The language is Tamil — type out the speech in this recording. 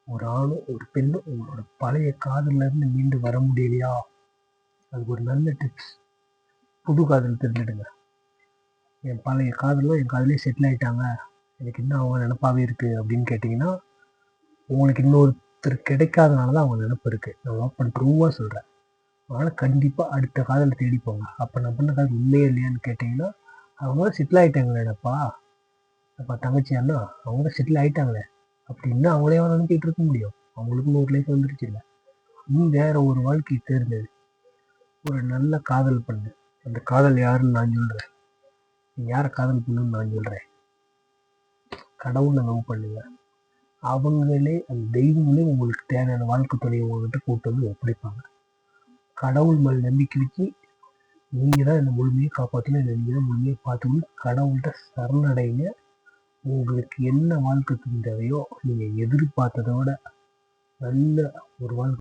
ஒரு ஆணும் ஒரு பெண்ணும் உங்களோட பழைய காதல்லேருந்து மீண்டு வர முடியலையா, அதுக்கு ஒரு நல்ல டிப்ஸ். புது காதல் தெரிஞ்சிடுங்க. என் பழைய காதலும் என் காதலே செட்டில் ஆகிட்டாங்க, எனக்கு இன்னும் அவங்க நினப்பாவே இருக்குது அப்படின்னு கேட்டிங்கன்னா, உங்களுக்கு இன்னொருத்தர் கிடைக்காதனால தான் அவங்க நினப்பு இருக்குது. நான் ஓப்பன் ட்ரூவாக சொல்கிறேன். அதனால் கண்டிப்பாக அடுத்த காதலை தேடி போங்க. அப்போ நான் பண்ண காதல் உண்மையே இல்லையான்னு கேட்டிங்கன்னா, அவங்க தான் செட்டில் ஆகிட்டாங்களே என்னப்பா, அப்பா தங்கச்சி அண்ணா அவங்க தான் செட்டில் ஆகிட்டாங்களே அப்படின்னு அவங்களே நினச்சிட்டு இருக்க முடியும். அவங்களுக்குன்னு ஒரு லைஃப் வந்துருச்சு இல்லை. நீ வேற ஒரு வாழ்க்கையை தேர்ந்தெடு. ஒரு நல்ல காதல் பண்ணு. அந்த காதல் யாருன்னு நான் சொல்கிறேன். நீ யாரை காதல் பண்ணுன்னு நான் சொல்கிறேன். கடவுளை லவ் பண்ணுங்க. அவங்களே அந்த தெய்வங்களே உங்களுக்கு தேவையான வாழ்க்கை துணையை உங்ககிட்ட கூட்டு வந்து ஒப்படைப்பாங்க. கடவுள் மேல் நம்பிக்கை வச்சு நீங்கள் தான் என்னை முழுமையாக காப்பாற்றணும், இல்லை நீங்கள் தான் முழுமையாக பார்த்துக்கணும். கடவுள்கிட்ட சரணடைங்க. உங்களுக்கு என்ன வாழ்க்கை தேவையோ நீங்கள் எதிர்பார்த்ததை விட நல்ல ஒரு வாழ்க்கை